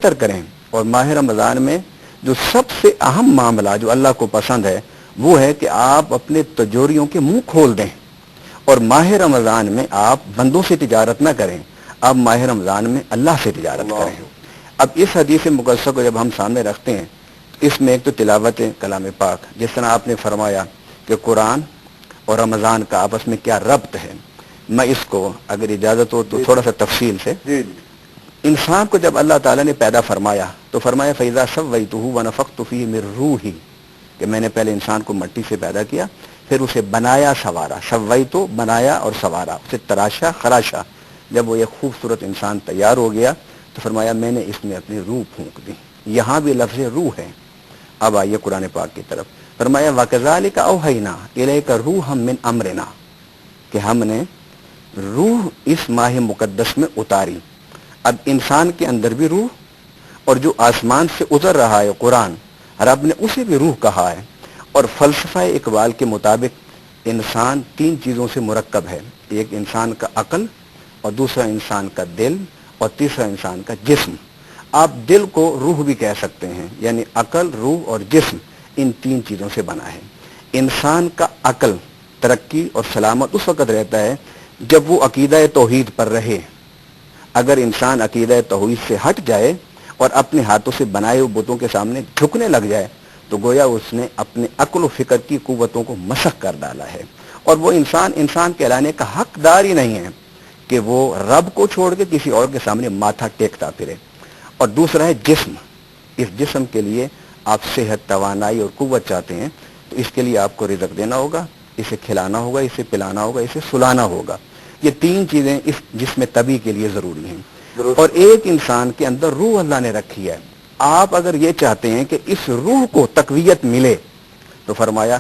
بہتر کریں. اور ماہ رمضان میں جو سب سے اہم معاملہ جو اللہ کو پسند ہے وہ ہے کہ آپ اپنے تجوریوں کے منہ کھول دیں. اور ماہ رمضان میں آپ بندوں سے تجارت نہ کریں, آپ ماہ رمضان میں اللہ سے تجارت کریں. اب اس حدیث مقدسہ کو جب ہم سامنے رکھتے ہیں, اس میں ایک تو تلاوت کلام پاک, جس طرح آپ نے فرمایا کہ قرآن اور رمضان کا آپس میں کیا ربط ہے. میں اس کو اگر اجازت ہو تو تھوڑا سا تفصیل سے, انسان کو جب اللہ تعالیٰ نے پیدا فرمایا تو فرمایا فَإِذَا سَوَّيْتُهُ وَنَفَخْتُ فِيهِ مِن رُوحِي, کہ میں نے پہلے انسان کو مٹی سے پیدا کیا, پھر اسے بنایا سوارا, سویتو بنایا اور سوارا, اسے تراشا خراشا. جب وہ ایک خوبصورت انسان تیار ہو گیا تو فرمایا میں نے اس میں اپنی روح پھونک دی. یہاں بھی لفظ روح ہے. اب آئیے قرآن پاک کی طرف, فرمایا وَكَذَلِكَ أَوْحَيْنَا إِلَيْكَ رُوحًا مِّنْ أَمْرِنَا, کہ ہم نے روح اس ماہ مقدس میں اتاری. اب انسان کے اندر بھی روح, اور جو آسمان سے اتر رہا ہے قرآن, رب نے اسے بھی روح کہا ہے. اور فلسفہ اقبال کے مطابق انسان 3 چیزوں سے مرکب ہے, ایک انسان کا عقل, اور دوسرا انسان کا دل, اور تیسرا انسان کا جسم. آپ دل کو روح بھی کہہ سکتے ہیں, یعنی عقل, روح اور جسم ان 3 چیزوں سے بنا ہے. انسان کا عقل ترقی اور سلامت اس وقت رہتا ہے جب وہ عقیدہ توحید پر رہے. اگر انسان عقیدہ توحید سے ہٹ جائے اور اپنے ہاتھوں سے بنائے ہوئے بتوں کے سامنے جھکنے لگ جائے تو گویا اس نے اپنے عقل و فکر کی قوتوں کو مسخ کر ڈالا ہے, اور وہ انسان کہلانے کا حقدار ہی نہیں ہے کہ وہ رب کو چھوڑ کے کسی اور کے سامنے ماتھا ٹیکتا پھرے. اور دوسرا ہے جسم. اس جسم کے لیے آپ صحت, توانائی اور قوت چاہتے ہیں تو اس کے لیے آپ کو رزق دینا ہوگا, اسے کھلانا ہوگا, اسے پلانا ہوگا, اسے سلانا ہوگا. یہ 3 چیزیں اس جسم طبی کے لیے ضروری ہیں. اور ایک انسان کے اندر روح اللہ نے رکھی ہے. آپ اگر یہ چاہتے ہیں کہ اس روح کو تقویت ملے تو فرمایا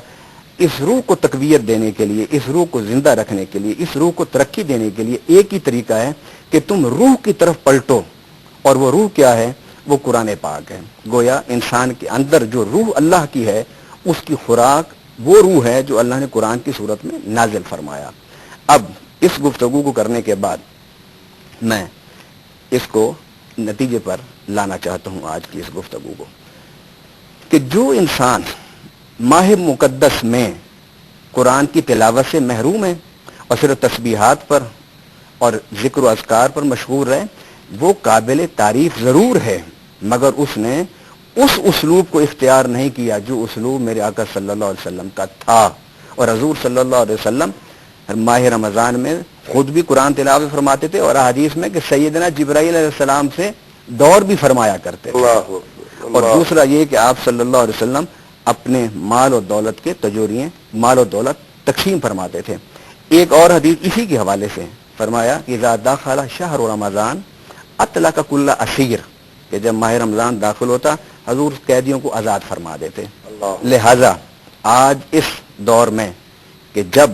اس روح کو تقویت دینے کے لیے, اس روح کو زندہ رکھنے کے لیے, اس روح کو ترقی دینے کے لیے ایک ہی طریقہ ہے کہ تم روح کی طرف پلٹو. اور وہ روح کیا ہے؟ وہ قرآن پاک ہے. گویا انسان کے اندر جو روح اللہ کی ہے اس کی خوراک وہ روح ہے جو اللہ نے قرآن کی صورت میں نازل فرمایا. اب اس گفتگو کو کرنے کے بعد میں اس کو نتیجے پر لانا چاہتا ہوں آج کی اس گفتگو کو, کہ جو انسان ماہ مقدس میں قرآن کی تلاوت سے محروم ہے اور صرف تسبیحات پر اور ذکر و اذکار پر مشغول رہے, وہ قابل تعریف ضرور ہے, مگر اس نے اس اسلوب کو اختیار نہیں کیا جو اسلوب میرے آقا صلی اللہ علیہ وسلم کا تھا. اور حضور صلی اللہ علیہ وسلم ماہ رمضان میں خود بھی قرآن تلاوت فرماتے تھے, اور حدیث میں کہ سیدنا جبرائیل علیہ السلام سے دور بھی فرمایا کرتے تھے. اور دوسرا یہ کہ آپ صلی اللہ علیہ وسلم اپنے مال و دولت کے تجوریے, مال و دولت تقسیم فرماتے تھے. ایک اور حدیث اسی کے حوالے سے فرمایا اذا دخل شہر رمضان اطلق کل اسیر, کہ جب ماہ رمضان داخل ہوتا حضور قیدیوں کو آزاد فرما دیتے. لہذا آج اس دور میں کہ جب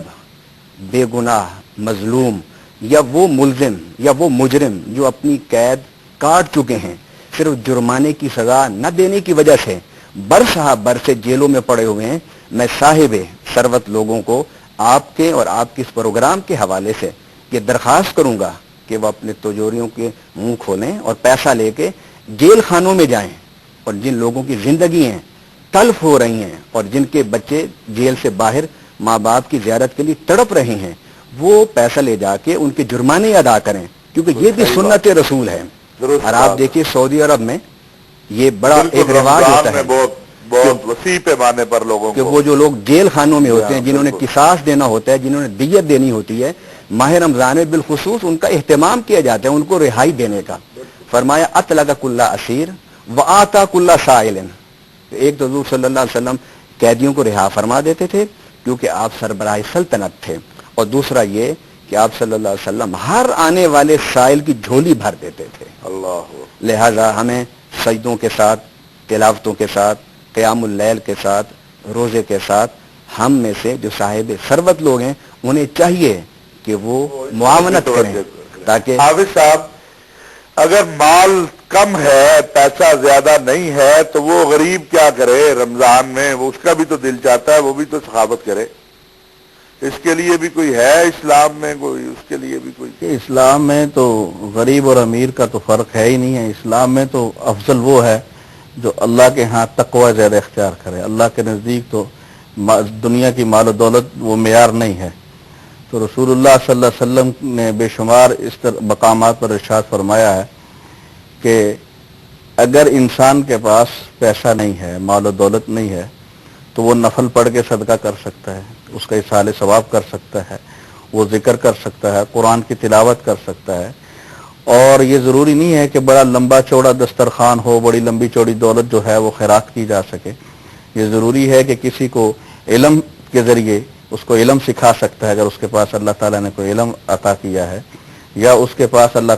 بے گناہ مظلوم یا وہ ملزم یا وہ مجرم جو اپنی قید کاٹ چکے ہیں صرف جرمانے کی سزا نہ دینے کی وجہ سے برسے جیلوں میں پڑے ہوئے ہیں, میں صاحب ثروت لوگوں کو آپ کے اور آپ کے اس پروگرام کے حوالے سے یہ درخواست کروں گا کہ وہ اپنے تجوریوں کے منہ کھولیں اور پیسہ لے کے جیل خانوں میں جائیں, اور جن لوگوں کی زندگی ہیں تلف ہو رہی ہیں اور جن کے بچے جیل سے باہر ماں باپ کی زیارت کے لیے تڑپ رہے ہیں, وہ پیسہ لے جا کے ان کے جرمانے ادا کریں, کیونکہ یہ بھی سنت رسول ہے. اور آپ دیکھیے سعودی عرب میں یہ بڑا ایک رواج ہوتا ہے بہت وسیع پیمانے پر لوگوں کہ وہ جو لوگ جیل خانوں میں ہوتے ہیں, جنہوں نے قصاص دینا ہوتا ہے, جنہوں نے دیت دینی ہوتی ہے, ماہ رمضان میں بالخصوص ان کا اہتمام کیا جاتا ہے ان کو رہائی دینے کا. فرمایا اطلق کل اسیر وآتا کل سائل, ایک تو حضور صلی اللہ علیہ وسلم قیدیوں کو رہا فرما دیتے تھے کیونکہ آپ سربراہ سلطنت تھے, اور دوسرا یہ کہ آپ صلی اللہ علیہ وسلم ہر آنے والے سائل کی جھولی بھر دیتے تھے. لہذا ہمیں سجدوں کے ساتھ, تلاوتوں کے ساتھ, قیام اللیل کے ساتھ, روزے کے ساتھ ہم میں سے جو صاحب ثروت لوگ ہیں انہیں چاہیے کہ وہ معاونت کریں, تاکہ حافظ صاحب اگر مال کم ہے, پیسہ زیادہ نہیں ہے تو وہ غریب کیا کرے رمضان میں؟ وہ اس کا بھی تو دل چاہتا ہے وہ بھی تو سخاوت کرے. اس کے لیے بھی کوئی ہے اسلام میں، کوئی اس کے لیے بھی کوئی؟ کہ اسلام میں تو غریب اور امیر کا تو فرق ہے ہی نہیں ہے. اسلام میں تو افضل وہ ہے جو اللہ کے ہاں تقوی زیادہ اختیار کرے. اللہ کے نزدیک تو دنیا کی مال و دولت وہ معیار نہیں ہے. تو رسول اللہ صلی اللہ علیہ وسلم نے بے شمار اس طرح مقامات پر ارشاد فرمایا ہے کہ اگر انسان کے پاس پیسہ نہیں ہے، مال و دولت نہیں ہے، تو وہ نفل پڑھ کے صدقہ کر سکتا ہے، اس کا اصالہ ثواب کر سکتا ہے، وہ ذکر کر سکتا ہے، قرآن کی تلاوت کر سکتا ہے. اور یہ ضروری نہیں ہے کہ بڑا لمبا چوڑا دسترخوان ہو، بڑی لمبی چوڑی دولت جو ہے وہ خیرات کی جا سکے. یہ ضروری ہے کہ کسی کو علم کے ذریعے اس کو علم سکھا سکتا ہے، اگر اس کے پاس اللہ تعالیٰ نے کوئی علم عطا کیا ہے، یا اس کے پاس اللہ تعالیٰ